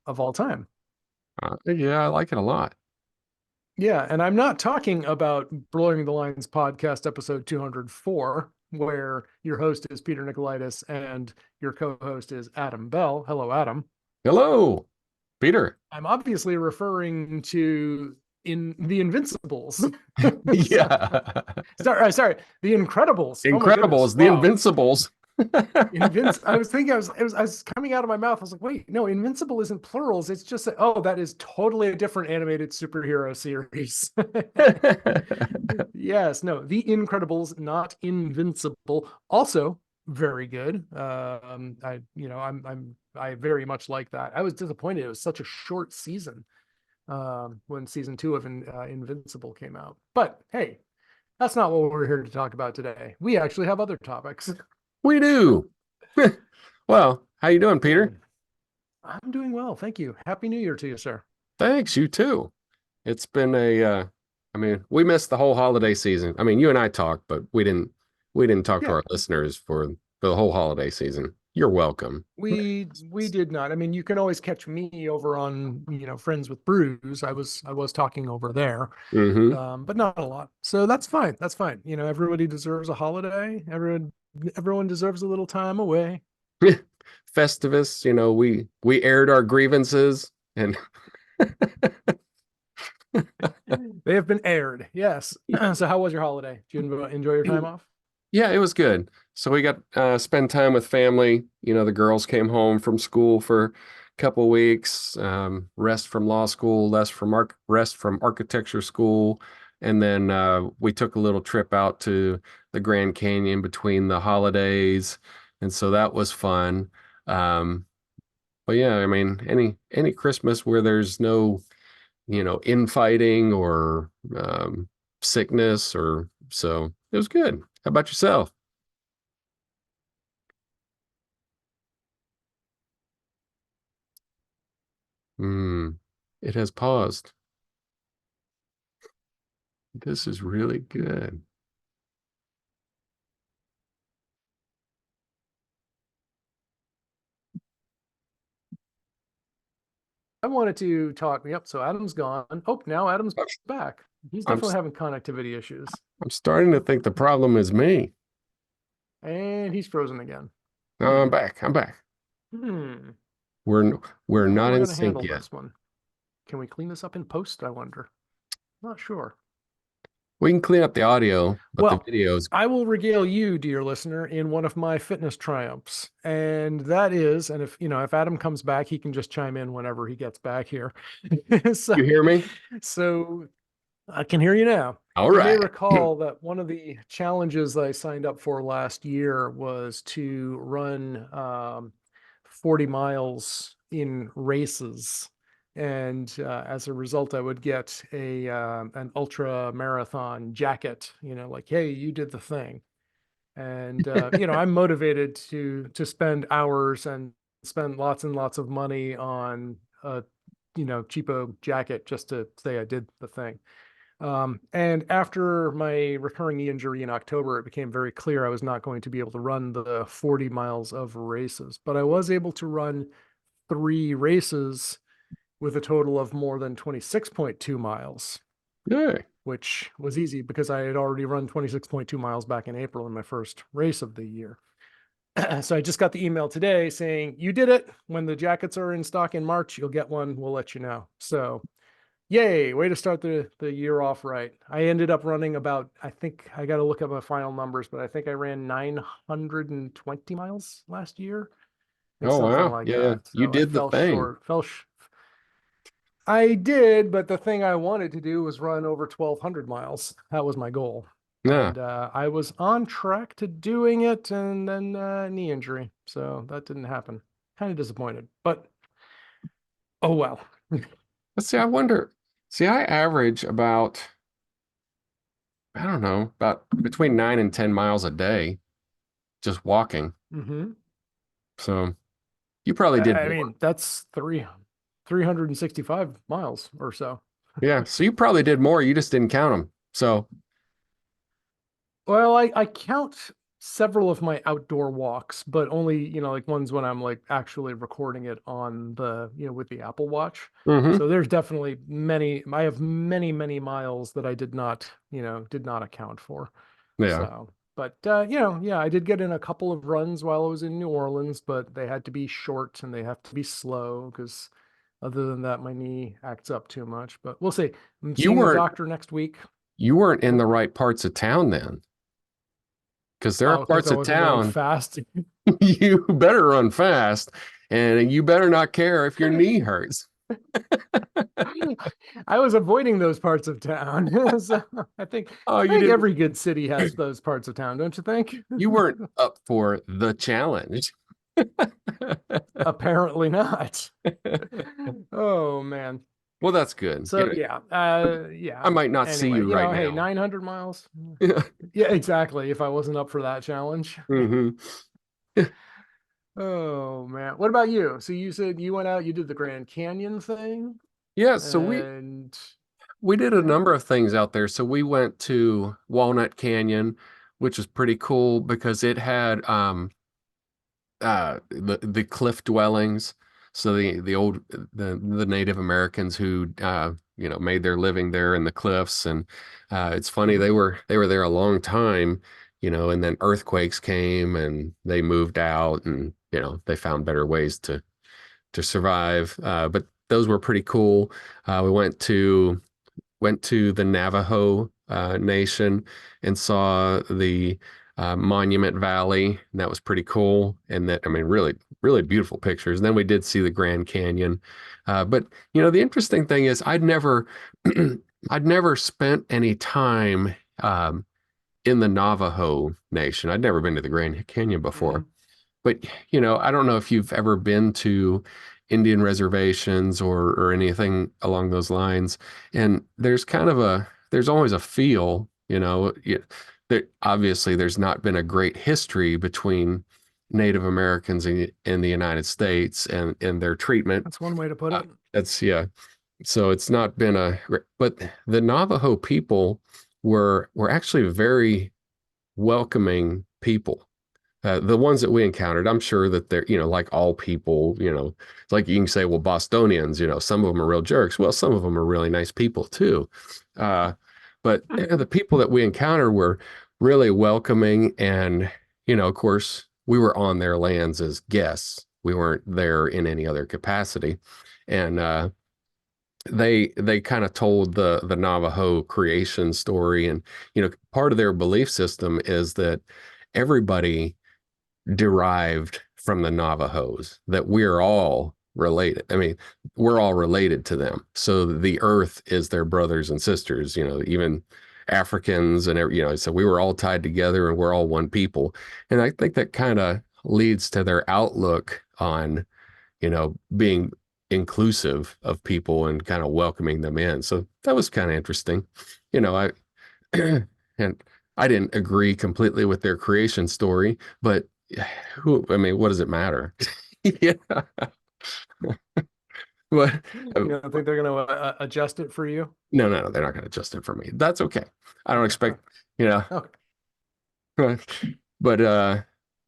of all time. Yeah, I like it a lot. Yeah, and I'm not talking about Blurring the Lines podcast episode 204, where your host is Peter Nikolaidis and your co-host is Adam Bell. Hello, Adam. Hello, Peter. I'm obviously referring to in the Invincibles. So, Yeah. sorry, the Incredibles. Oh my goodness! Incredibles, the Wow, Invincibles. I was thinking I was coming out of my mouth. I was like, wait, no, Invincible isn't plurals. It's just oh, that is totally a different animated superhero series. Yes, no, The Incredibles, not Invincible. Also very good. I very much like that. I was disappointed it was such a short season when season two of Invincible came out. But hey, that's not what we're here to talk about today. We actually have other topics. We do. Well, how you doing, Peter? I'm doing well, thank you. Happy New Year to you, sir. Thanks, you too. It's been I mean, we missed the whole holiday season. I mean, you and I talked, but we didn't talk to Yeah, our listeners for the whole holiday season. You're welcome. we did not. I mean, you can always catch me over on Friends with Brews. I was talking over there, Hmm. but not a lot. So that's fine. That's fine. Everybody deserves a holiday. Everyone deserves a little time away. Festivus, we aired our grievances and They have been aired. Yes. So how was your holiday? Did you enjoy your time off? yeah, it was good. So we got spend time with family. The girls came home from school for a couple weeks, rest from law school, rest from architecture school, and then we took a little trip out to the Grand Canyon between the holidays, and so that was fun. Um, but yeah, I mean, any Christmas where there's no, infighting or sickness or so it was good. How about yourself? Hmm. It has paused. This is really good. I wanted to talk. Yep. So Adam's gone. Oh, now Adam's back. He's I'm definitely having connectivity issues, I'm starting to think the problem is me. and he's frozen again. No, Hmm. I'm back. I'm back. Hmm. We're How not we're in going to sync handle yet. this one? Can we clean this up in post? I wonder. Not sure. We can clean up the audio, but the Well, videos. I will regale you, dear listener, in one of my fitness triumphs. And that is, and if Adam comes back, he can just chime in whenever he gets back here. So, You hear me? so I can hear you now. All You may right. recall that one of the challenges I signed up for last year was to run 40 miles in races. And as a result, I would get an ultra marathon jacket, like, hey, you did the thing. And I'm motivated to spend hours and spend lots and lots of money on a cheapo jacket just to say I did the thing. And after my recurring knee injury in October, it became very clear I was not going to be able to run the 40 miles of races, but I was able to run three races with a total of more than 26.2 miles, Yeah. which was easy because I had already run 26.2 miles back in April in my first race of the year. So I just got the email today saying, you did it. When the jackets are in stock in March, you'll get one. We'll let you know. So yay, way to start the year off right. I ended up running about, I think I got to look at my final numbers, but I think I ran 920 miles last year. It's Oh something wow. like Yeah, yeah. that. You So I did the fell thing. short, I did, but the thing I wanted to do was run over 1,200 miles. That was my goal. Yeah. And I was on track to doing it, and then knee injury. So that didn't happen. Kind of disappointed, but oh well. Let's see. I wonder. See, I average about, I don't know, about between 9 and 10 miles a day just walking. Hmm. So you probably did I more. mean, that's 365 miles or so. Yeah. So you probably did more. You just didn't count them. So Well, I count several of my outdoor walks, but only, like ones when I'm like actually recording it on the, with the Apple Watch. Hmm. So there's definitely I have many, many miles that I did not account for. Yeah. So, but yeah, I did get in a couple of runs while I was in New Orleans, but they had to be short and they have to be slow because other than that, my knee acts up too much. But we'll see. I'm You seeing the weren't doctor next week. you weren't in Oh, the right parts of town then, because there are because parts I of wasn't running town fast. you better run fast, and you better not care if your knee hurts. I was avoiding those parts of town. So Oh, I you think didn't. every good city has those parts of town, don't you think? You weren't up for the challenge. Apparently not. Oh man. Well, that's good. So yeah, I yeah. might not see Anyway, you right hey, now. 900 miles. Yeah. Yeah, exactly. If I wasn't up for that challenge. Hmm. Oh man. What about you? So you said you went out, you did the Grand Canyon thing, Yeah, so and we did a yeah. number of things out there. So we went to Walnut Canyon, which is pretty cool because it had the cliff dwellings. So the Native Americans who made their living there in the cliffs, and it's funny Mhm. they were there a long time, and then earthquakes came and they moved out, and they found better ways to survive. But those were pretty cool. We went to the Navajo Nation and saw the Monument Valley, and that was pretty cool. And that, I mean, really, really beautiful pictures. And then we did see the Grand Canyon. But the interesting thing is, I'd never spent any time in the Navajo Nation. I'd never been to the Grand Canyon before. Mhm. But I don't know if you've ever been to Indian reservations or anything along those lines. And there's always a feel, that obviously there's not been a great history between Native Americans in the United States and their treatment. That's one way to put Uh, it. that's yeah. So it's not been but the Navajo people were actually very welcoming people. The ones that we encountered, I'm sure that they're, like all people, it's like you can say, well, Bostonians, some of them are real jerks. Well, some of them are really nice people too. Uh, but the people that we encountered were really welcoming. And, of course, we were on their lands as guests. We weren't there in any other capacity. And they kind of told the Navajo creation story. And, part of their belief system is that everybody derived from the Navajos, that we're all related. I mean, we're all related to them. So the earth is their brothers and sisters, even Africans and so we were all tied together and we're all one people. And I think that kind of leads to their outlook on, being inclusive of people and kind of welcoming them in. So that was kind of interesting. I and I didn't agree completely with their creation story, but I mean, what does it matter? Yeah. But You don't think they're going to adjust it for you? no, no, no, they're not going to adjust it for me. That's okay. I don't expect, you know, Okay. but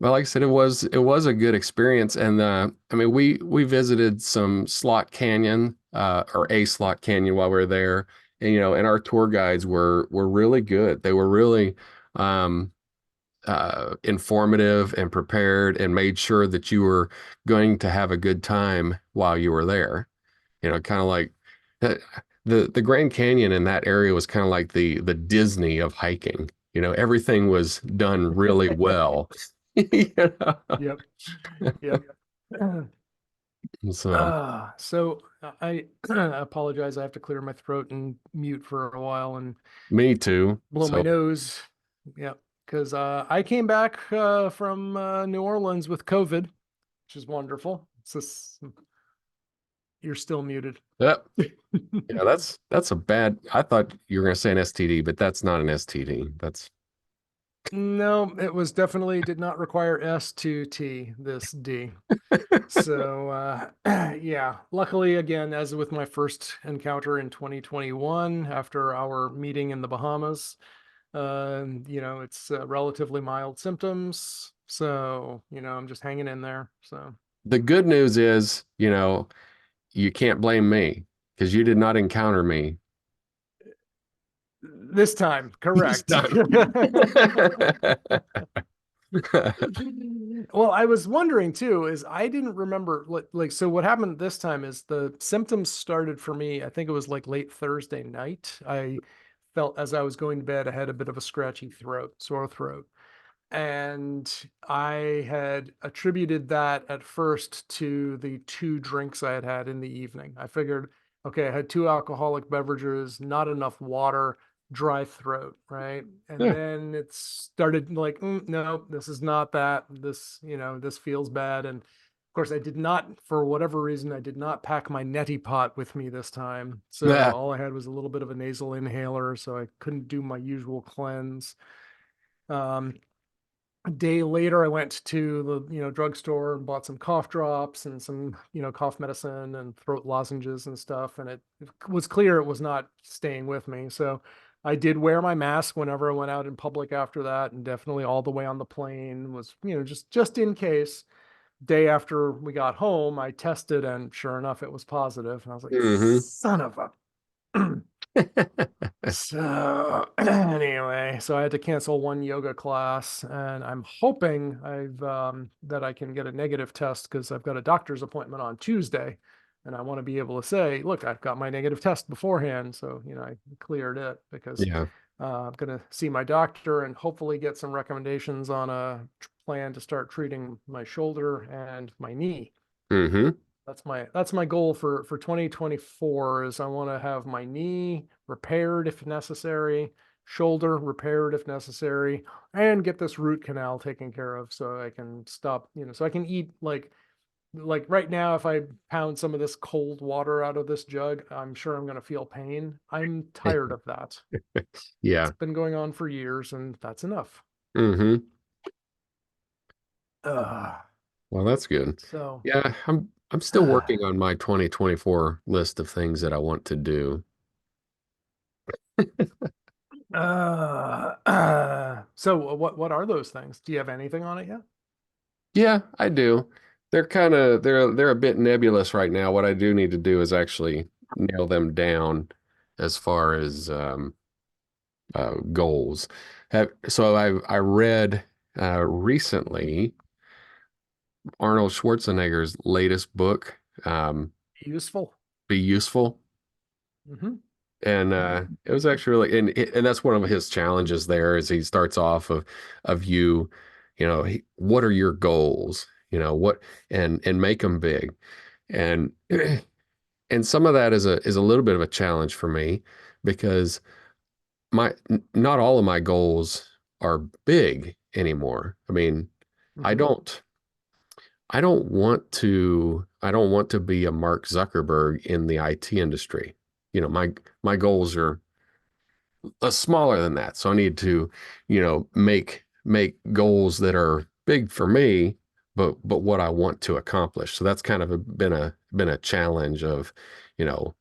well, like I said, it was a good experience. And I mean, we visited some slot canyon, or a slot canyon while we were there. And and our tour guides were really good. They were really um informative and prepared and made sure that you were going to have a good time while you were there. Kind of like uh, the Grand Canyon in that area was kind of like the Disney of hiking. Everything was done really well. You know? Yep. Yep. So So I apologize. I have to clear my throat and mute for a while and me too. blow my So nose. Yep. Because I came back from New Orleans with COVID, which is wonderful. You're still muted. yeah, yeah, that's a bad. I thought you were going to say an STD, but that's not an STD. That's No, it was definitely did not require S to T, this D. So yeah, luckily again, as with my first encounter in 2021, after our meeting in the Bahamas, It's relatively mild symptoms. So, I'm just hanging in there. So The good news is, you can't blame me because you did not encounter me this time, this correct. time. Well, I was wondering too, is I didn't remember so what happened this time is the symptoms started for me, I think it was like late Thursday night. I felt as I was going to bed, I had a bit of a scratchy throat, sore throat. And I had attributed that at first to the two drinks I had had in the evening. I figured, okay, I had two alcoholic beverages, not enough water, dry throat, right? And Yeah. then it started like, no, this is not that. This feels bad. And of course, I did not, for whatever reason, I did not pack my neti pot with me this time. So Yeah. all I had was a little bit of a nasal inhaler, so I couldn't do my usual cleanse. Um, a day later, I went to the drugstore and bought some cough drops and some cough medicine and throat lozenges and stuff. And it was clear it was not staying with me. So I did wear my mask whenever I went out in public after that, and definitely all the way on the plane was just in case. Day after we got home, I tested, and sure enough, it was positive. And I was like, Hmm. son of a. So anyway, so I had to cancel one yoga class, and I'm hoping I've that I can get a negative test because I've got a doctor's appointment on Tuesday, and I want to be able to say, look, I've got my negative test beforehand, so I cleared it because Yeah. I'm gonna see my doctor and hopefully get some recommendations on a plan to start treating my shoulder and my knee. Hmm. That's my goal for 2024 is I want to have my knee repaired if necessary, shoulder repaired if necessary, and get this root canal taken care of so I can stop, so I can eat like right now if I pound some of this cold water out of this jug, I'm sure I'm going to feel pain. I'm tired of that. It's Yeah. been going on for years and that's enough. Hmm. Ugh. Well, that's good. So Yeah, I'm still working on my 2024 list of things that I want to do. so what are those things? Do you have anything on it yet? Yeah, I do. They're a bit nebulous right now. What I do need to do is actually nail them down as far as goals. I read recently Arnold Schwarzenegger's latest book, Useful. Be Useful. Hmm. And it was actually really, and that's one of his challenges there is he starts off of what are your goals? What and make them big. And and some of that is a little bit of a challenge for me because not all of my goals are big anymore. I mean, I Hmm. don't I don't want to be a Mark Zuckerberg in the IT industry. My goals are smaller than that. So I need to, make goals that are big for me, but what I want to accomplish. So that's kind of been a challenge of, you know,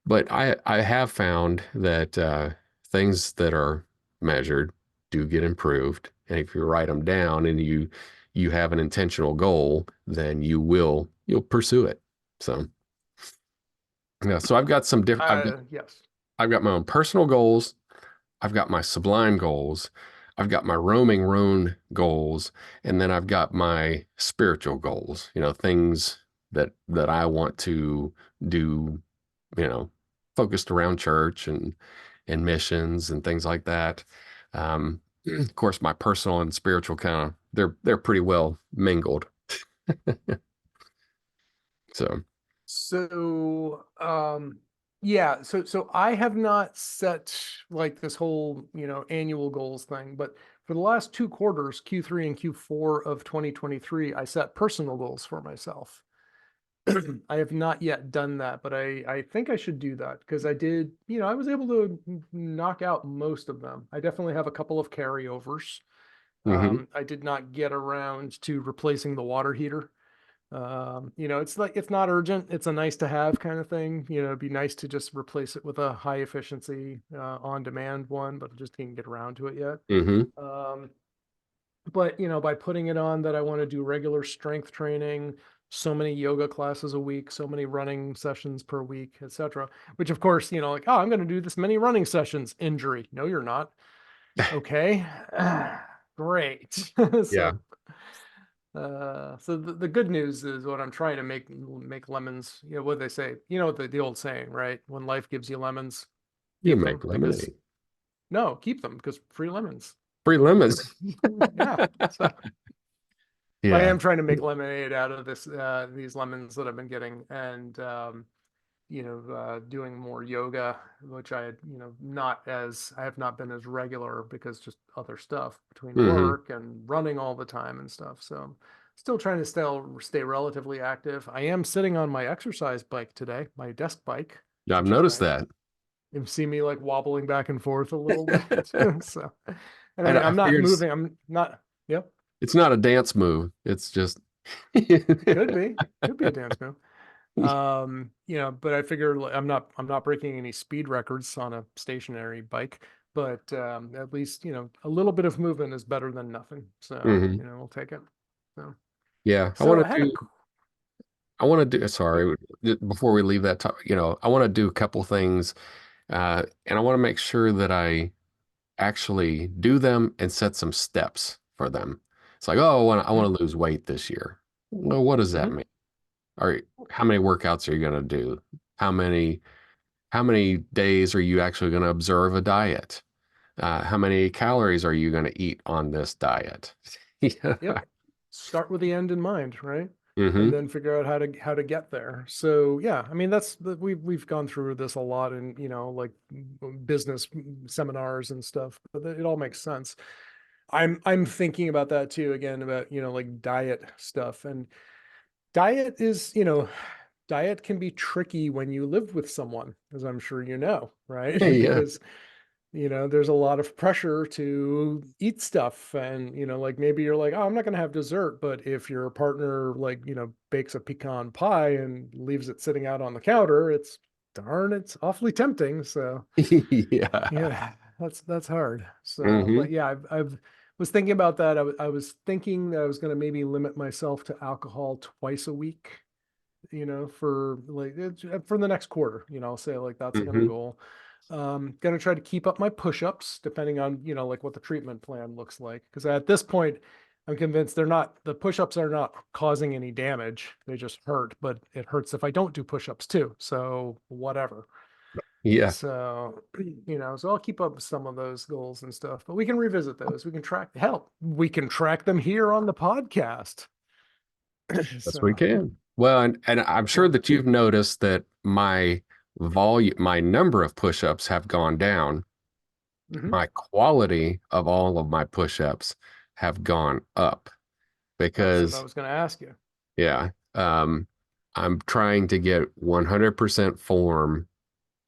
but I have found that things that are measured do get improved. And if you write them down and you have an intentional goal, then you'll pursue it. So yeah, so I've got some different Yes. I've got my own personal goals. I've got my Sublime goals. I've got my roaming roan goals, and then I've got my spiritual goals, things that I want to do, you know, focused around church and missions and things like that. Of course, my personal and spiritual kind of they're pretty well mingled. So, So I have not set like this whole, annual goals thing, but for the last two quarters, Q3 and Q4 of 2023, I set personal goals for myself. I have not yet done that, but I think I should do that because I did, I was able to knock out most of them. I definitely have a couple of carryovers. mhm. I did not get around to replacing the water heater. It's like it's not urgent. It's a nice to have kind of thing. It'd be nice to just replace it with a high efficiency on demand one, but I just can't get around to it yet. Mm-hmm. Um, but by putting it on that I want to do regular strength training, so many yoga classes a week, so many running sessions per week, etc. Which of course, like, oh, I'm going to do this many running sessions. Injury. No, you're not. Okay. Great. Yeah. So the good news is what I'm trying to make lemons. What they say. The old saying, right? When life gives you lemons, You keep them make because lemonade. no, keep them because free lemons. Free lemons. Yeah. So I Yeah. am trying to make lemonade out of these lemons that I've been getting, and doing more yoga, which I have not been as regular because just other stuff between Mm-hmm. work and running all the time and stuff. So still trying to stay relatively active. I am sitting on my exercise bike today, my desk bike, I've which is noticed nice. that. You see me like wobbling back and forth a little bit. So, and I I'm not figured moving. I'm not, yep, it's not a dance move. It's just could be a dance move. But I figure I'm not breaking any speed records on a stationary bike, but at least, a little bit of movement is better than nothing. So, hmm we'll take it. So, Yeah, so I had a, I want to do, yep. sorry, before we leave that topic, I want to do a couple things, and I want to make sure that I actually do them and set some steps for them. It's like, oh, I want to lose weight this year. Well, what does that Mhm. mean? Or how many workouts are you going to do? How many, how many days are you actually going to observe a diet? How many calories are you going to eat on this diet? Yeah. Yep. Start with the end in mind, right? And hmm then figure out how to get there. So yeah, I mean we've gone through this a lot in like business seminars and stuff, but it all makes sense. I'm thinking about that too again about like diet stuff, and diet is diet can be tricky when you live with someone, as I'm sure you know, right? Yeah. Because there's a lot of pressure to eat stuff. And, like maybe you're like, oh, I'm not going to have dessert. But if your partner, like, bakes a pecan pie and leaves it sitting out on the counter, it's awfully tempting. So, Yeah. yeah, that's hard. So, but hmm yeah, I've was thinking about that. I was thinking that I was going to maybe limit myself to alcohol twice a week, for like for the next quarter, I'll say like that's going to hmm goal. Gonna try to keep up my push-ups depending on, like what the treatment plan looks like. Because at this point, I'm convinced the push-ups are not causing any damage. They just hurt, but it hurts if I don't do push-ups too. So whatever. Yeah. So, so I'll keep up with some of those goals and stuff, but we can revisit those. We can track them here on the podcast. Yes, we So, can. Well, and I'm sure yeah. that you've noticed that my number of push-ups have gone down. Hmm. My quality of all of my push-ups have gone up That's what I because, was going to ask you. yeah, I'm trying to get 100% form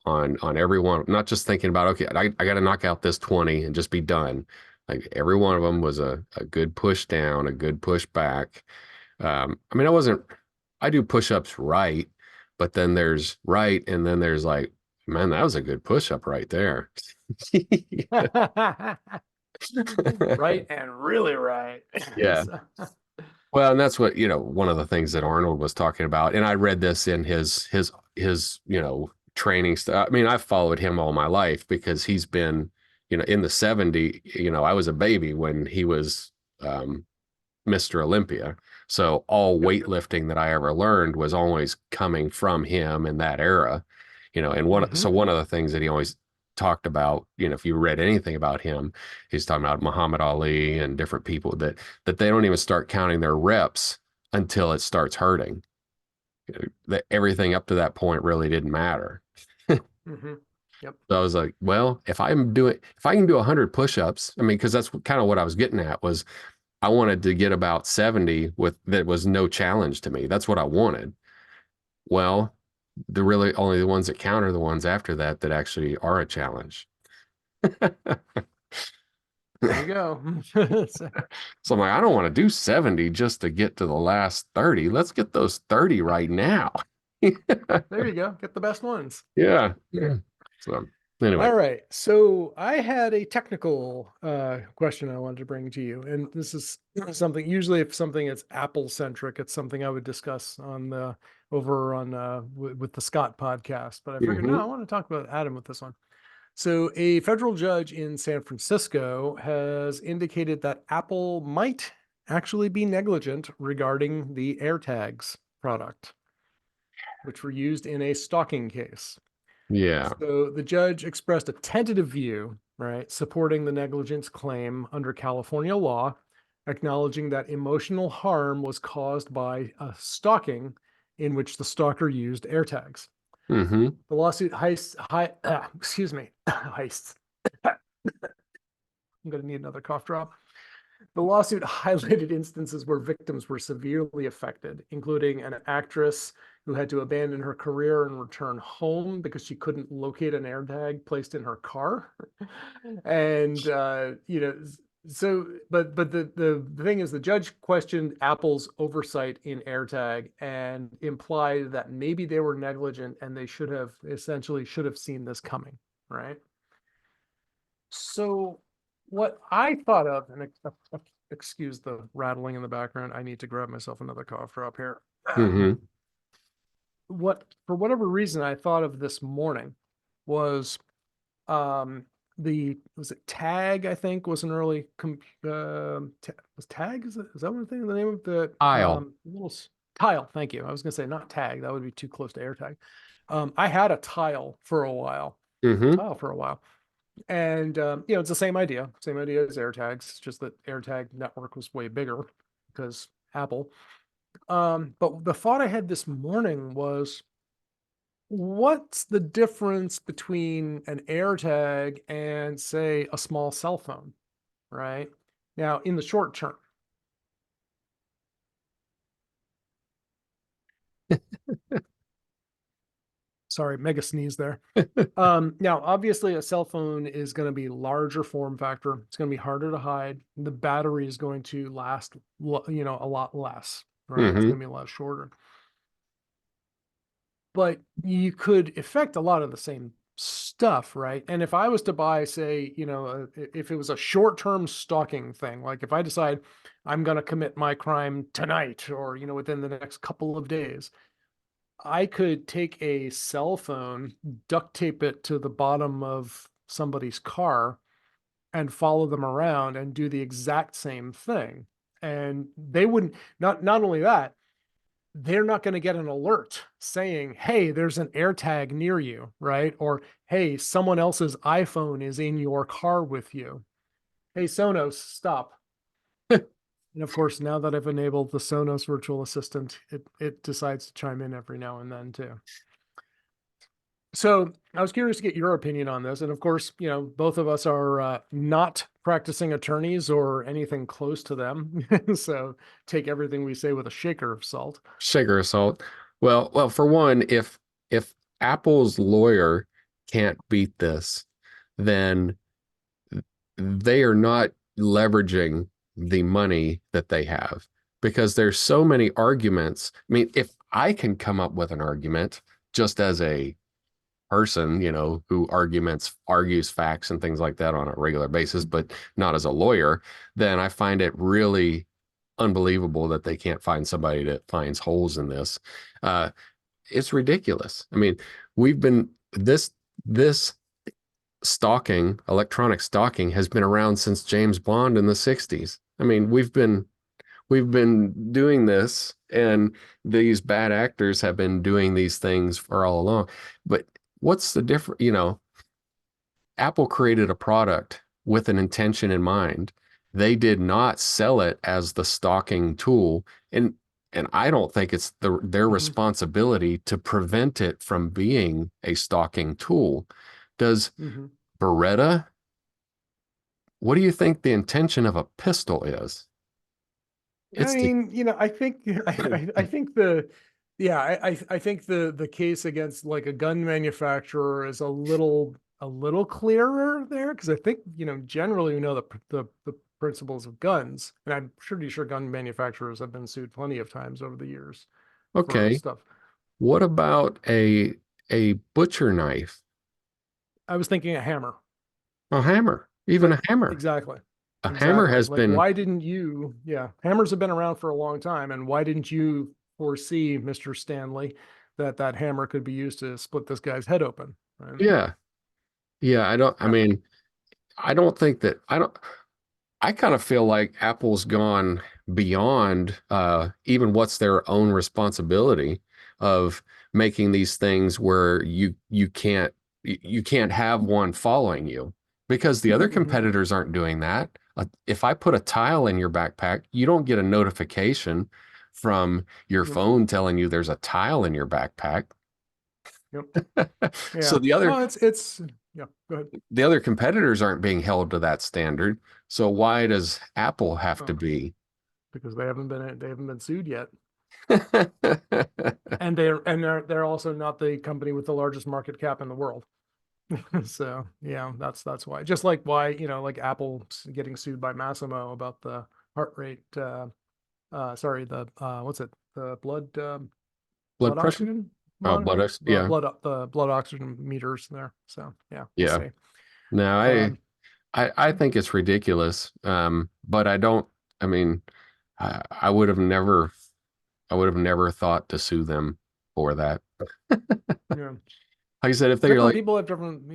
on every one, not just thinking about, okay, I got to knock out this 20 and just be done. Like every one of them was a good push down, a good push back. I mean, I do push-ups right, but then there's right, and then there's like, man, that was a good push-up right there. Right and really right. Yeah. So, Well, and that's what, one of the things that Arnold was talking about. And I read this in his, training stuff. I mean, I've followed him all my life because he's been, in the 70s, I was a baby when he was Mr. Olympia. So all yep. weightlifting that I ever learned was always coming from him in that era. And Hmm. one of the things that he always talked about, if you read anything about him, he's talking about Muhammad Ali and different people that they don't even start counting their reps until it starts hurting. That everything up to that point really didn't matter. Hmm. Yep. So I was like, well, if I can do 100 push-ups, I mean, because that's kind of what I was getting at was I wanted to get about 70 with that was no challenge to me. That's what I wanted. Well, the really only the ones that count are the ones after that that actually are a challenge. There you go. So, So I'm like, I don't want to do 70 just to get to the last 30. Let's get those 30 right now. there you go. Get the best ones. Yeah. Yeah. So anyway. All right. So I had a technical question I wanted to bring to you. And this is something, usually if something is Apple centric, it's something I would discuss on the over on with the Scott podcast. But I figured, no, I Hmm. want to talk about Adam with this one. So a federal judge in San Francisco has indicated that Apple might actually be negligent regarding the AirTags product, which were used in a stalking case. Yeah. So the judge expressed a tentative view, right, supporting the negligence claim under California law, acknowledging that emotional harm was caused by a stalking in which the stalker used AirTags. Hmm. The lawsuit excuse me, heists. I'm going to need another cough drop. The lawsuit highlighted instances where victims were severely affected, including an actress who had to abandon her career and return home because she couldn't locate an AirTag placed in her car. And so but the thing is the judge questioned Apple's oversight in AirTag and implied that maybe they were negligent and they should have seen this coming, right? So what I thought of, and excuse the rattling in the background, I need to grab myself another cough drop here. Hmm. What, for whatever reason, I thought of this morning was the was it Tag? I think was an early was Tag? Is that one thing? The name of the Aisle. little tile? Thank you. I was gonna say not Tag. That would be too close to AirTag. I had a Hmm. tile for a while. And it's the same idea as AirTags. It's just that AirTag network was way bigger because Apple. But the thought I had this morning was, what's the difference between an AirTag and, say, a small cell phone, right? Now, in the short term, sorry, mega sneeze there. Now, obviously, a cell phone is going to be larger form factor. It's going to be harder to hide. The battery is going to last, a lot less, right? It's Hmm. going to be a lot shorter. But you could affect a lot of the same stuff, right? And if I was to buy, say, if it was a short-term stalking thing, like if I decide I'm going to commit my crime tonight or, within the next couple of days, I could take a cell phone, duct tape it to the bottom of somebody's car and follow them around and do the exact same thing. And they wouldn't, not only that, they're not going to get an alert saying, hey, there's an AirTag near you, right? Or, hey, someone else's iPhone is in your car with you. Hey, Sonos, stop. And of course, now that I've enabled the Sonos virtual assistant, it decides to chime in every now and then too. So I was curious to get your opinion on this. And of course, both of us are not practicing attorneys or anything close to them. So take everything we say with a shaker of salt. Sugar assault. Well, for one, if Apple's lawyer can't beat this, then they are not leveraging the money that they have because there's so many arguments. I mean, if I can come up with an argument just as a person, who argues facts and things like that on a regular basis, but not as a lawyer, then I find it really unbelievable that they can't find somebody that finds holes in this. Uh, it's ridiculous. I mean, we've been this stalking, electronic stalking, has been around since James Bond in the 60s. I mean, we've been doing this, and these bad actors have been doing these things for all along. But what's the difference? Apple created a product with an intention in mind. They did not sell it as the stalking tool. And I don't think it's their Mhm, responsibility to prevent it from being a stalking tool. Does mhm. Beretta, what do you think the intention of a pistol is? I It's to mean, I think I think I think the case against like a gun manufacturer is a little a little clearer there because I think, generally we know the principles of guns, and I'm pretty sure gun manufacturers have been sued plenty of times over the years for Okay. stuff. What about a butcher knife? I was thinking a hammer. A hammer, even Like a hammer. exactly. A hammer Exactly. has Like been, why didn't you, yeah, hammers have been around for a long time, and why didn't you foresee, Mr. Stanley, that that hammer could be used to split this guy's head open, right? yeah, yeah. I Yeah. mean, I don't, I kind of feel like Apple's gone beyond even what's their own responsibility of making these things where you can't have one following you because the other competitors aren't doing that. If I put a tile in your backpack, you don't get a notification from your Yep. phone telling you there's a tile in your backpack. Yep. So Yeah. Oh, it's yeah, go ahead. the other competitors aren't being held to that standard. So why does Apple have to Oh, be? because they haven't been sued yet. And they're also not the company with the largest market cap in the world. So yeah, that's why. Just like why, like Apple getting sued by Massimo about the heart rate sorry, the what's it? The blood Blood pressure? oxygen Oh, monitor, yeah, the blood oxygen meters there. So yeah, we'll yeah. see. No, Um, I think it's ridiculous. But I mean, I would have never thought to sue them for that. yeah. Like I said, if they're Different like, people have different,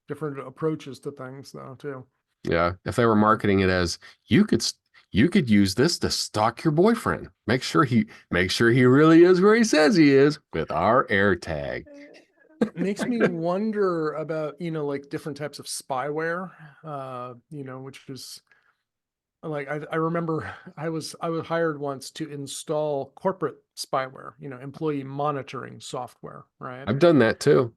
different approaches to things though too. yeah, if they were marketing it as you could use this to stalk your boyfriend. Make sure he really is where he says he is with our AirTag. Makes me wonder about, like different types of spyware, which is like I remember I was hired once to install corporate spyware, employee monitoring software, right? I've done that too.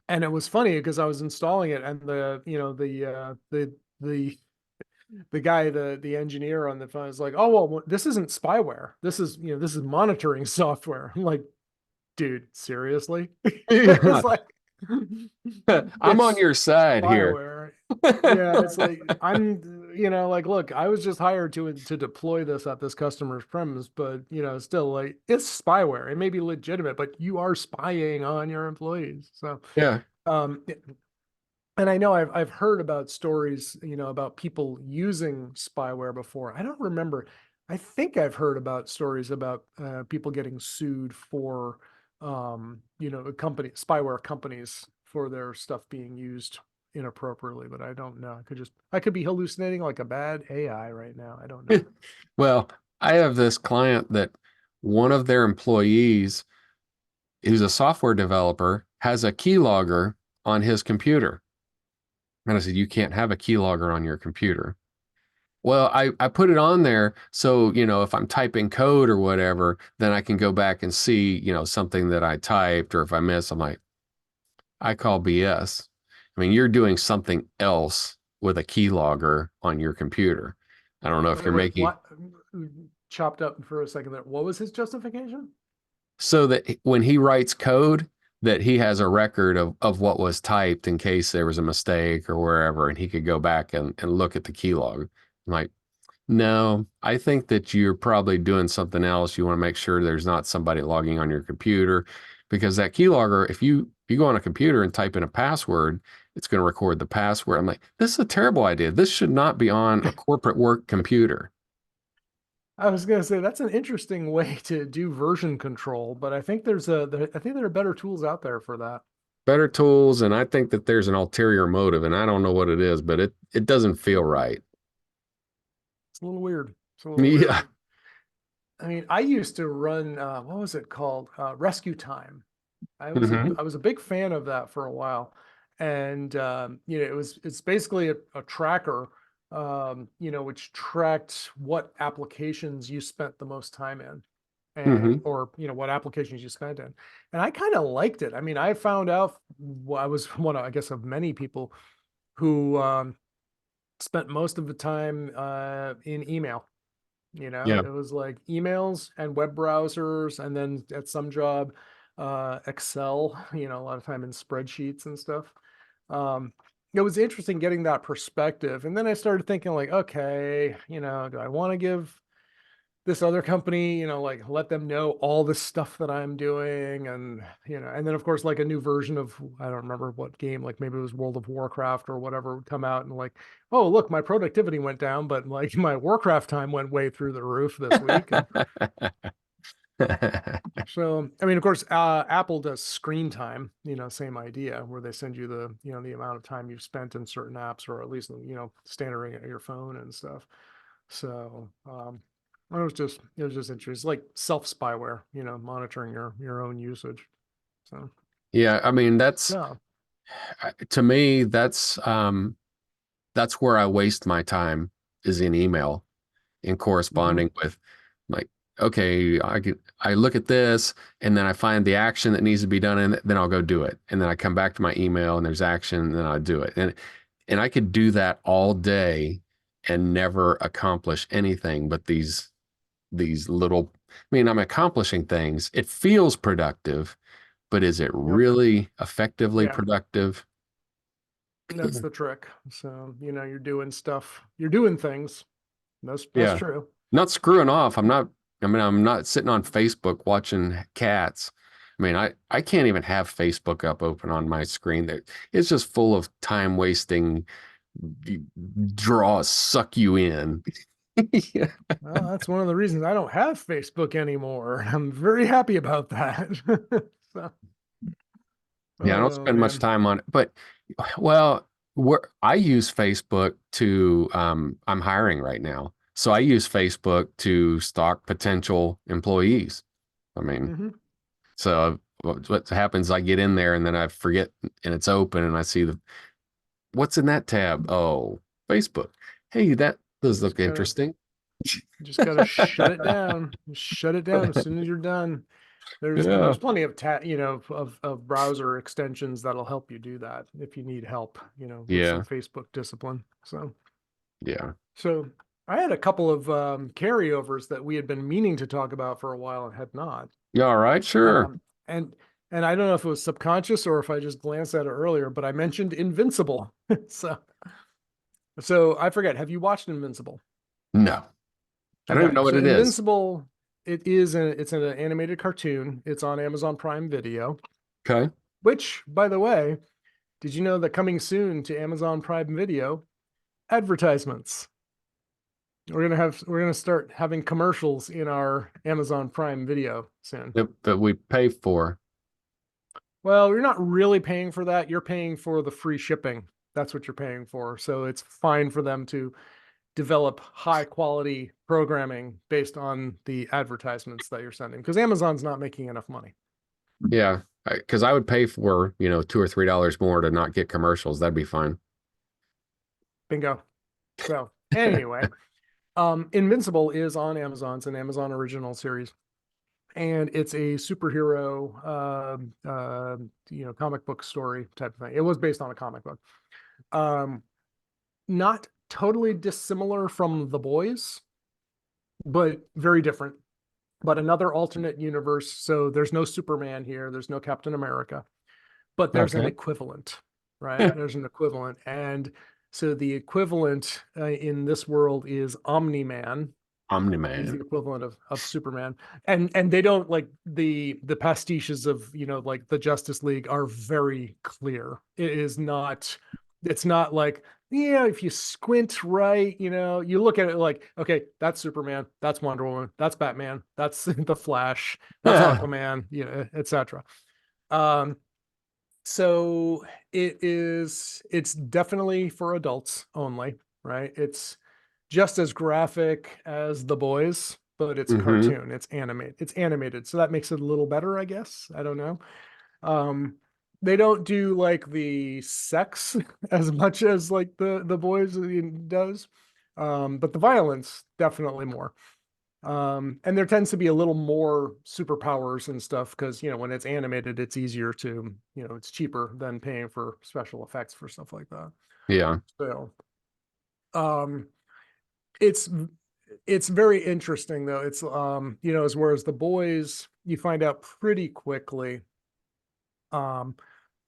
And it was funny because I was installing it, and the guy, the engineer on the phone is like, "Oh well, this isn't spyware. This is monitoring software." I'm like, dude, seriously? Yeah. It's like I'm on it's your side here. spyware. Yeah, it's like I'm, like, look, I was just hired to deploy this at this customer's premise, but still, like, it's spyware. It may be legitimate, but you are spying on your employees. So, Yeah. um, and I know I've heard about stories, about people using spyware before. I don't remember. I think I've heard about stories about people getting sued for, spyware companies for their stuff being used inappropriately, but I don't know. I could be hallucinating like a bad AI right now. I don't know. Well, I have this client that one of their employees, who's a software developer, has a keylogger on his computer. And I said, you can't have a keylogger on your computer. Well, I put it on there so, if I'm typing code or whatever, then I can go back and see, something that I typed, or if I miss, I'm like, I call BS. I mean, you're doing something else with a keylogger on your computer. I don't know if you're Wait, making what? Chopped up for a second there. What was his justification? so that when he writes code, that he has a record of what was typed in case there was a mistake or wherever, and he could go back and look at the keylog. I'm like, no, I think that you're probably doing something else. You want to make sure there's not somebody logging on your computer because that keylogger, if you go on a computer and type in a password, it's going to record the password. I'm like, this is a terrible idea. This should not be on a corporate work computer. I was gonna say that's an interesting way to do version control, but I think there are better tools out there for that. Better tools, and I think that there's an ulterior motive, and I don't know what it is, but it doesn't feel right. It's a little weird. It's a little weird. Yeah. I mean, I used to run what was it called? Rescue Time. Hmm. I was a big fan of that for a while. And it's basically a tracker, which tracked what applications you spent the most time in, and Hmm. or what applications you spent in. And I kind of liked it. I mean, I found out, well, I was one of, I guess, of many people who spent most of the time in email. Yeah. It was like emails and web browsers, and then at some job, Excel, a lot of time in spreadsheets and stuff. Um, it was interesting getting that perspective. And then I started thinking like, okay, do I want to give this other company, like let them know all this stuff that I'm doing, and then of course like a new version of, I don't remember what game, like maybe it was World of Warcraft or whatever, would come out and like, oh look, my productivity went down, but like my Warcraft time went way through the roof this week. And so, I mean, of course, Apple does screen time, same idea, where they send you the amount of time you've spent in certain apps, or at least, standard at your phone and stuff. So, it was just interesting. It's like self spyware, monitoring your own usage. So, Yeah, I mean yeah. to me that's where I waste my time is in email in Hmm. corresponding with like okay, I look at this and then I find the action that needs to be done and then I'll go do it. And then I come back to my email and there's action and then I do it. And I could do that all day and never accomplish anything but these little I mean, I'm accomplishing things. It feels productive, but is it Yep. really effectively Yeah. productive? That's the trick. So, you're doing things. That's Yeah. true. Not screwing off. I'm not sitting on Facebook watching cats. I mean, I can't even have Facebook up open on my screen. It's just full of time wasting draws suck you in. Yeah. Well, that's one of the reasons I don't have Facebook anymore. I'm very happy about that. So, Yeah, I don't oh spend much man. time on it, but well, I use Facebook to I'm hiring right now. So I use Facebook to stalk potential employees. I mean, Hmm. so what happens, I get in there and then I forget and it's open and I see what's in that tab? Oh, Facebook. Hey, that does Just look gotta interesting. just gotta shut it down. Shut it down as soon as you're done. There's Yeah. plenty of of browser extensions that'll help you do that if you need help, with some Yeah. Facebook discipline. Yeah. So I had a couple of carryovers that we had been meaning to talk about for a while and had not. All right, sure. Um, and and I don't know if it was subconscious or if I just glanced at it earlier, but I mentioned Invincible. So I forget. Have you watched Invincible? No. I don't even Okay, know what so it is. Invincible, it's an animated cartoon. It's on Amazon Prime Video, Okay. which, by the way, did you know that coming soon to Amazon Prime Video, advertisements. We're gonna start having commercials in our Amazon Prime Video soon. That we pay for. Well, you're not really paying for that. You're paying for the free shipping. That's what you're paying for. So it's fine for them to develop high quality programming based on the advertisements that you're sending because Amazon's not making enough money. Yeah. Because I would pay for, $2 or $3 more to not get commercials. That'd be fine. Bingo. So anyway, Invincible is on Amazon. It's an Amazon original series, and it's a superhero, comic book story type of thing. It was based on a comic book. Um, Not totally dissimilar from The Boys, but very different. But another alternate universe. So there's no Superman here. There's no Captain America, but there's an Okay. equivalent, right? Yeah. There's an equivalent. And so the equivalent in this world is Omni-Man, is the Omni-Man. equivalent of Superman. And they don't like the pastiches of, like the Justice League are very clear. It's not like, yeah, if you squint right, you look at it like, okay, that's Superman, that's Wonder Woman, that's Batman, that's the Flash, that's Yeah. Aquaman, etc. Um, so it's definitely for adults only, right? It's just as graphic as The Boys, but it's a Hmm. cartoon. It's animated. So that makes it a little better, I guess. I don't know. Um, they don't do like the sex as much as like the Boys does. But the violence definitely more. And there tends to be a little more superpowers and stuff because, when it's animated, it's easier to, it's cheaper than paying for special effects for stuff like that. Yeah. So, um, it's it's very interesting though. It's as whereas The Boys, you find out pretty quickly Um,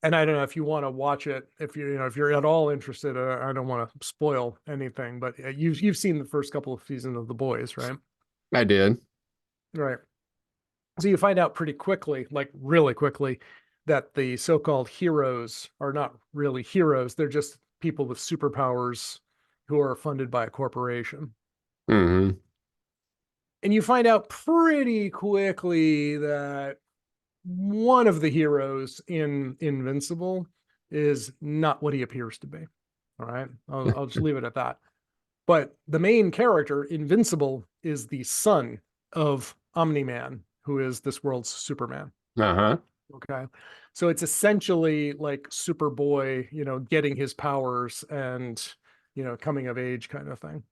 and I don't know if you want to watch it, if you know if you're at all interested. I don't want to spoil anything, but you've seen the first couple of seasons of The Boys, right? I did. Right. So you find out pretty quickly, like really quickly, that the so-called heroes are not really heroes. They're just people with superpowers who are funded by a corporation. Hmm. And you find out pretty quickly that one of the heroes in Invincible is not what he appears to be. All right. I'll just leave it at that. But the main character, Invincible, is the son of Omni Man, who is this world's Superman. Uh-huh. Okay. So it's essentially like Superboy, getting his powers and, coming of age kind of thing.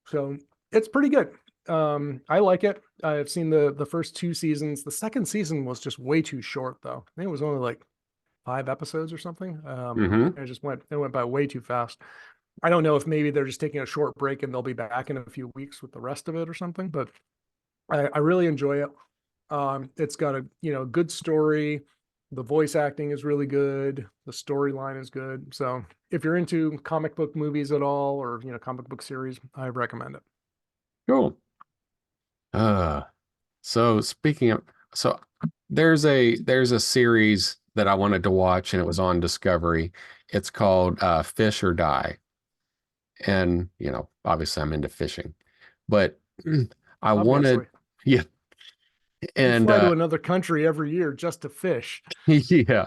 So it's pretty good. I like it. I've seen the first two seasons. The second season was just way too short though. I think it was only like 5 episodes or something. Hmm. It went by way too fast. I don't know if maybe they're just taking a short break and they'll be back in a few weeks with the rest of it or something, but I really enjoy it. It's got a good story. The voice acting is really good. The storyline is good. So if you're into comic book movies at all, or comic book series, I recommend it. Cool. Uh, so speaking of, so there's a series that I wanted to watch and it was on Discovery. It's called Fish or Die. And, obviously I'm into fishing, but I wanted, Obviously, yeah. you And fly to another country every year just to fish. yeah.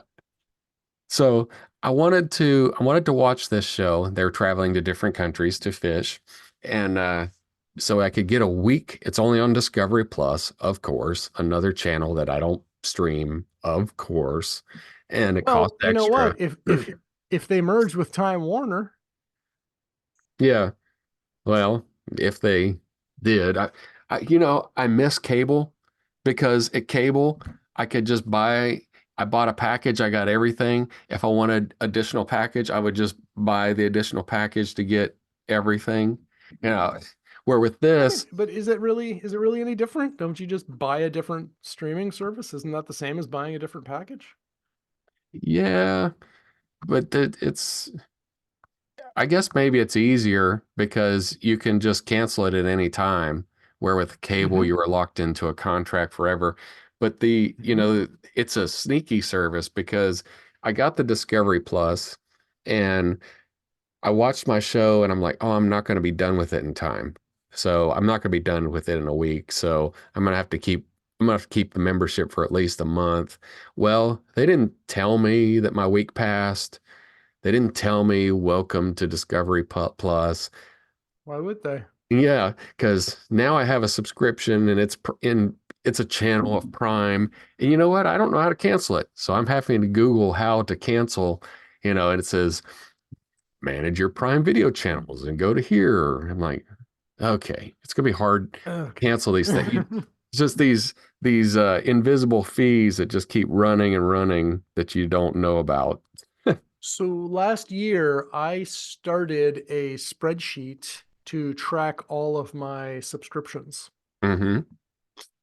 So I wanted to watch this show. They're traveling to different countries to fish. And so I could get a week. It's only on Discovery Plus, of course, another channel that I don't stream, of course. And it costs Well, you know extra. what? If they merge with Time Warner, Yeah. Well, if they did, I miss cable because at cable, I could just buy, I bought a package, I got everything. If I wanted additional package, I would just buy the additional package to get everything. You know, where with I mean, this, but is it really any different? Don't you just buy a different streaming service? Isn't that the same as buying a different package? yeah, but I guess maybe it's easier because you can just cancel it at any time, where with cable Hmm. you are locked into a contract forever. But Hmm. it's a sneaky service because I got the Discovery Plus and I watched my show and I'm like, oh, I'm not going to be done with it in time. So I'm not going to be done with it in a week. So I'm gonna have to keep the membership for at least a month. Well, they didn't tell me that my week passed. They didn't tell me welcome to Discovery Plus. Why would they? Yeah, because now I have a subscription and it's a channel of Prime. And you know what? I don't know how to cancel it. So I'm having to Google how to cancel, and it says manage your Prime Video channels and go to here. I'm like, okay, it's gonna be hard to Okay. cancel these things. It's just these invisible fees that just keep running and running that you don't know about. So last year, I started a spreadsheet to track all of my subscriptions. Hmm.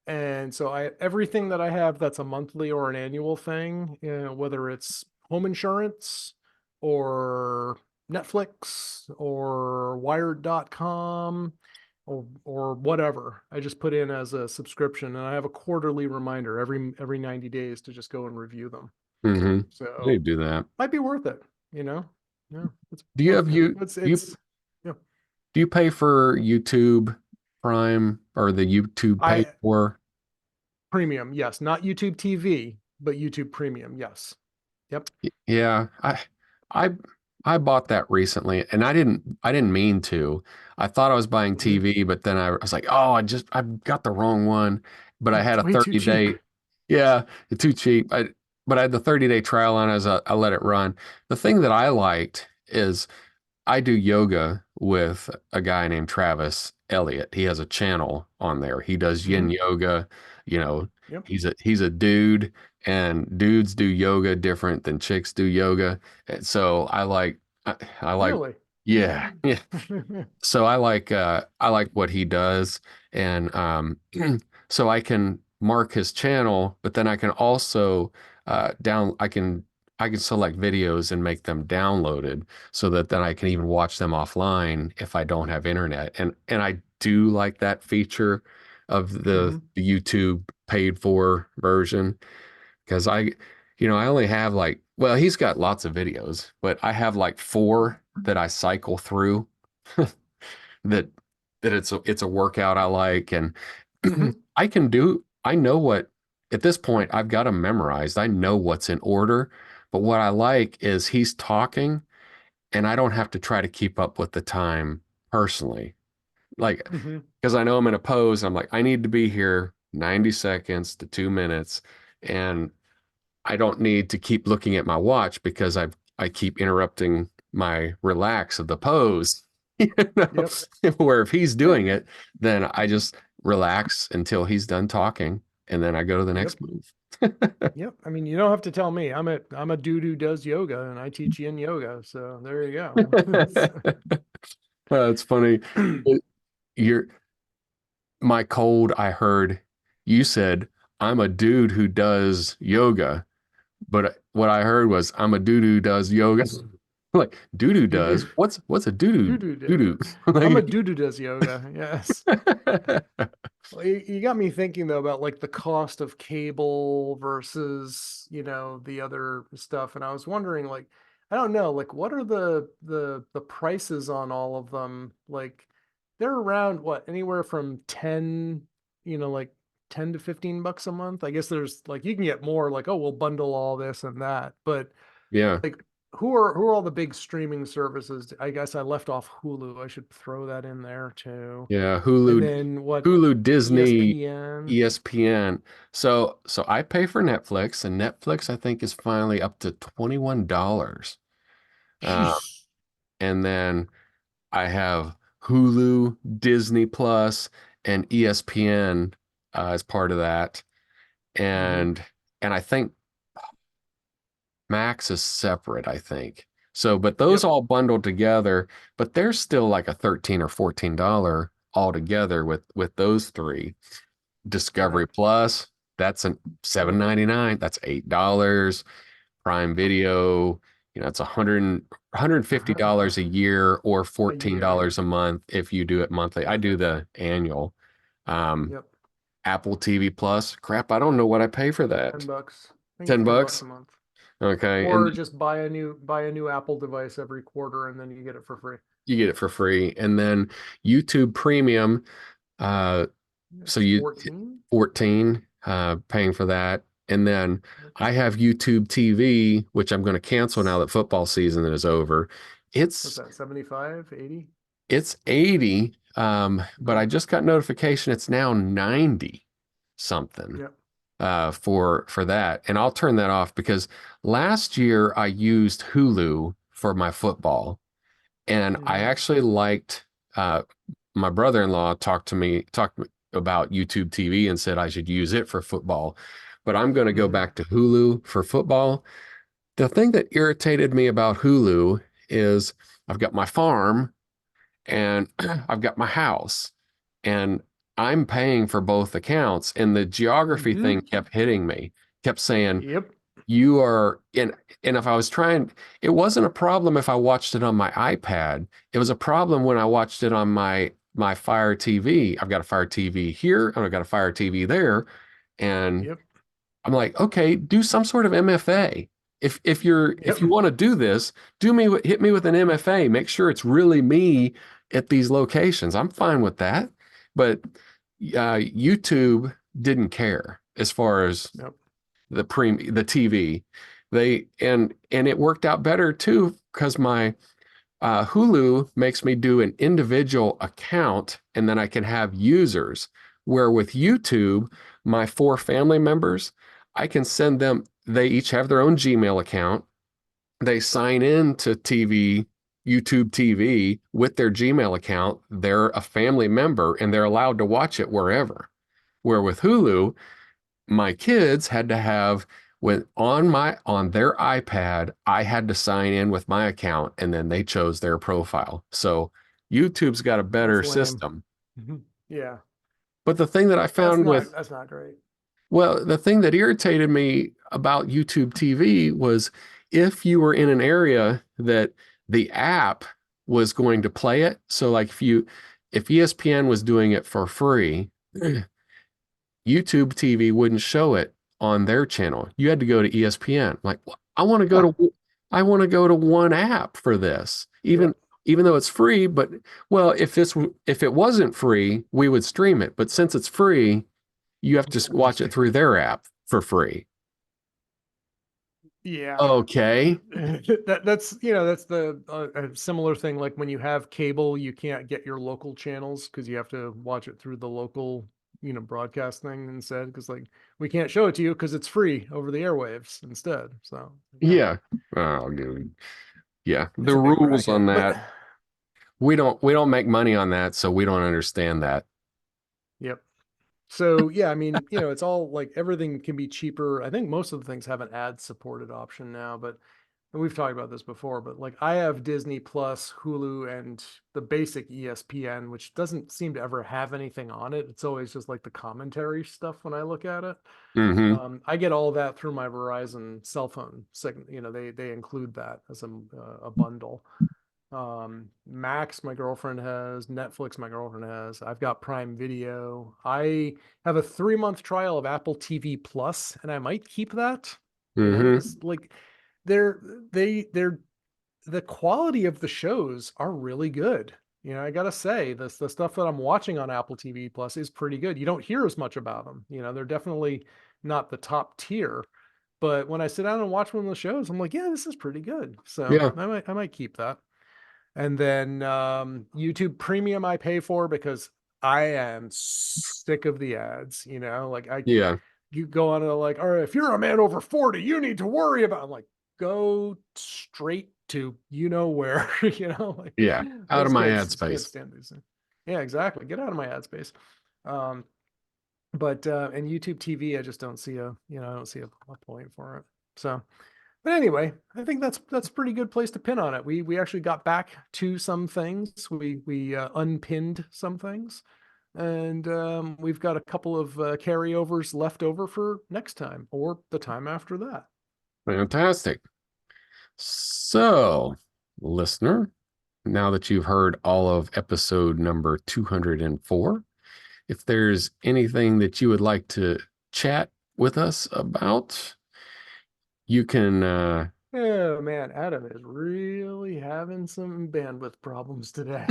And so everything that I have that's a monthly or an annual thing, whether it's home insurance or Netflix or Wired.com or whatever, I just put in as a subscription, and I have a quarterly reminder every 90 days to just go and review them. Hmm. They So do that. might be worth it, you know? Yeah, it's Do you worth have you do you it's yeah. do you pay for YouTube Prime or the YouTube pay I for? Premium, yes, not YouTube TV, but YouTube Premium, yes. Yep. Yeah, I I bought that recently and I didn't mean to. I thought I was buying Mhm. TV, but then I was like, oh, I got the wrong one. But I had It's a way too 30 cheap. day, yeah, it's too cheap. But I had the 30-day trial on as I let it run. The thing that I liked is I do yoga with a guy named Travis Elliott. He has a channel on there. He does yin Mhm. yoga. You know, Yep. he's a dude, and dudes do yoga different than chicks do yoga. And so I like Really? yeah, yeah. So I like what he does, and so I can mark his channel, but then I can also down. I can select videos and make them downloaded so that then I can even watch them offline if I don't have internet. And I do like that feature of Hmm. the YouTube paid for version because I only have like, well, he's got lots of videos, but I have like four that I cycle through that it's a workout I like, and Hmm. I know what at this point I've got them memorized. I know what's in order, but what I like is he's talking and I don't have to try to keep up with the time personally. Like, Hmm. because I know I'm in a pose, I'm like, I need to be here 90 seconds to 2 minutes, and I don't need to keep looking at my watch because I keep interrupting my relax of the pose. You know, Yep. where if he's Yeah. doing it, then I just relax until he's done talking, and then I go to the Yep. next move. Yep. I mean, you don't have to tell me. I'm a dude who does yoga and I teach yin yoga. So there you go. It's funny. It- You're my cold. I heard you said I'm a dude who does yoga. But what I heard was I'm a doo doo does yoga. Like doo doo Doo does. doo. What's a doo Doo doo doo doo does. doo? I'm a Like, dude who does yoga. Yes. Well, you got me thinking though about like the cost of cable versus, the other stuff. And I was wondering, like, I don't know, like what are the prices on all of them? Like they're around what, anywhere from 10, like 10 to 15 bucks a month. I guess there's like you can get more like, oh, we'll bundle all this and that. But yeah, like who are all the big streaming services? I guess I left off Hulu. I should throw that in there too. yeah. And Hulu, then what, Hulu, Disney, ESPN? ESPN. So I pay for Netflix, and Netflix I think is finally up to $21. Uh, Sheesh. and then I have Hulu, Disney Plus, and ESPN as part of that. Hmm. And I think Max is separate, I think. So, but those Yep. all bundled together, but they're still like a 13 or $14 altogether with those three. Right. Discovery Plus, that's a 7.99, that's $8. Prime Video, it's 150 Uh-huh. dollars a year or A year. $14 a month if you do it monthly. I do the annual. Um, Yep. Apple TV Plus, crap, I don't know what I pay for that. 10 bucks. I think it's 10 $10 bucks? a month. Okay. And Or just buy a new Apple device every quarter and then you get it for free. you get it for free. And then YouTube Premium, uh, so It's you 14. 14, paying for that. And then I have YouTube TV, which I'm going to cancel now that football season is over. What's It's that? 75, 80? it's 80, but Mm-hmm. I just got notification it's now 90 something Yep. for that. And I'll turn that off because last year I used Hulu for my football. And I Mm-hmm. actually liked uh, my brother-in-law talked about YouTube TV and said I should use it for football. But I'm going to go Mm-hmm. back to Hulu for football. The thing that irritated me about Hulu is I've got my farm and I've got my house and I'm paying for both accounts. And the geography thing Mm-hmm. kept hitting me, kept saying, Yep. you are in, and if I was trying, it wasn't a problem if I watched it on my iPad. It was a problem when I watched it on my Fire TV. I've got a Fire TV here and I've got a Fire TV there. And Yep. I'm like, okay, do some sort of MFA. If Yep. you want to do this, hit me with an MFA. Make sure it's really me at these locations. I'm fine with that. But YouTube didn't care as far as Yep. the TV. And it worked out better too because my Hulu makes me do an individual account and then I can have users. Where with YouTube, my four family members, I can send them, they each have their own Gmail account. They sign in to YouTube TV with their Gmail account. They're a family member and they're allowed to watch it wherever. Where with Hulu, my kids had to have when on their iPad, I had to sign in with my account and then they chose their profile. So YouTube's got a better That's lame. system. Mhm. Yeah. But the thing that I That's found not with that's not great. Well, the thing that irritated me about YouTube TV was if you were in an area that the app was going to play it. So like if ESPN was doing it for free, YouTube TV wouldn't show it on their channel. You had to go to ESPN. Like, I want to go Huh. to I want to go to one app for this. Yeah. Even though it's free, but well, if it wasn't free, we would stream it. But since it's free, you have to watch it Interesting. through their app for free. Yeah. Okay. That's the a similar thing. Like when you have cable, you can't get your local channels because you have to watch it through the local, broadcast thing instead. Because like we can't show it to you because it's free over the airwaves instead. So yeah, Yeah. Oh, dude. Yeah. it's The a big rules racket. on But that, we don't make money on that, so we don't understand that. yep. So yeah, I mean, it's all like everything can be cheaper. I think most of the things have an ad supported option now, but and we've talked about this before, but like I have Disney Plus, Hulu, and the basic ESPN, which doesn't seem to ever have anything on it. It's always just like the commentary stuff when I look at it. Hmm. I get all that through my Verizon cell phone. They include that as a bundle. Max, my girlfriend has. Netflix, my girlfriend has. I've got Prime Video. I have a 3-month trial of Apple TV Plus, and I might keep that. Hmm. Because like they're they're the quality of the shows are really good. I gotta say, the stuff that I'm watching on Apple TV Plus is pretty good. You don't hear as much about them. They're definitely not the top tier. But when I sit down and watch one of the shows, I'm like, yeah, this is pretty good. So Yeah. I might keep that. And then YouTube Premium I pay for because I am sick of the ads. Like Yeah. you go on to like, all right, if you're a man over 40, you need to worry about. I'm like, go straight to where, like Yeah. I Out of just my can't ad can't space. stand these things. Yeah, exactly. Get out of my ad space. Um, but and YouTube TV, I just don't see I don't see a point for it. So but anyway, I think that's a pretty good place to pin on it. We actually got back to some things. We unpinned some things, and we've got a couple of carryovers left over for next time or the time after that. Fantastic. So, listener, now that you've heard all of episode number 204, if there's anything that you would like to chat with us about, you can Oh man, Adam is really having some bandwidth problems today.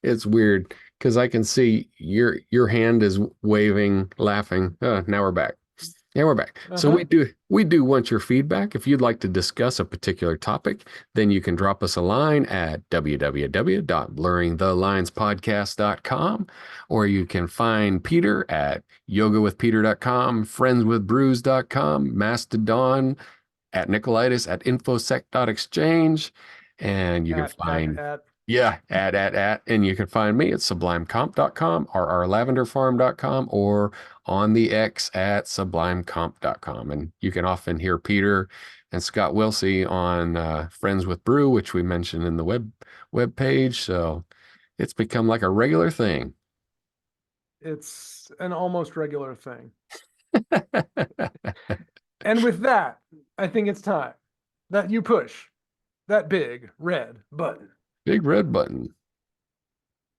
it's weird because I can see your hand is waving, laughing. Now we're back. Yeah, we're back. So Uh-huh. we do want your feedback. If you'd like to discuss a particular topic, then you can drop us a line at www.blurringthelinespodcast.com, or you can find Peter at yogawithpeter.com, friendswithbrews.com, Mastodon at Nikolaidis at infosec.exchange, and you can find At yeah, and you can find me at sublimecomp.com, rrlavenderfarm.com, or on the X at sublimecomp.com. And you can often hear Peter and Scott Wilsey on Friends with Brew, which we mentioned in the web page. So it's become like a regular thing. it's an almost regular thing. And with that, I think it's time that you push that big red button. Big red button.